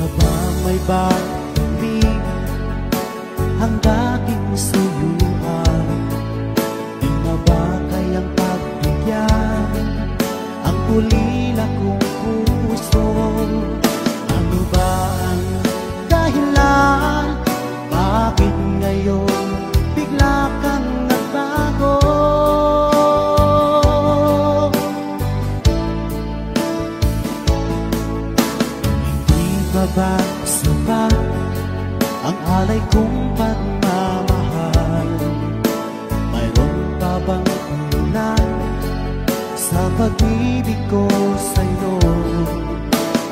ka ba may pag-ibig ang dating suyuan? Di na ba kayang pagbigyan ang ulila kong puso? Ano ba ang dahilan? Bakit ngayon bigla kang nagbago? Ba sapat ang alay kong pagmamahal? Mayroon pa bang kulang sa pag-ibig ko sa'yo?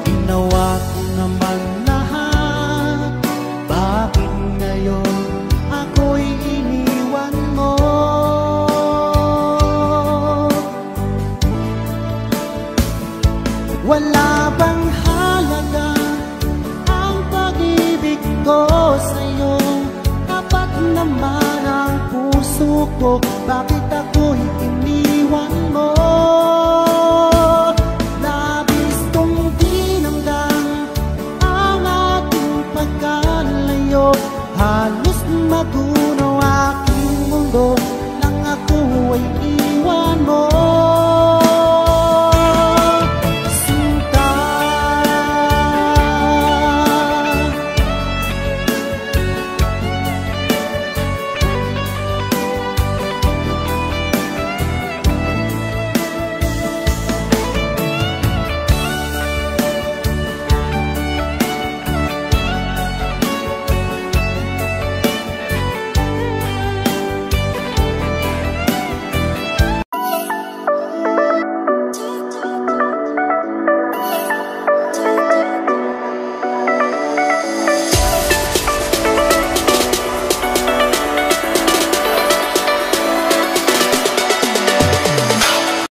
Ginawa ko naman lahat, bakit ngayon ako'y iniwan mo? Wala bang halaga ko sa'yo? Tapat naman ang puso ko, bakit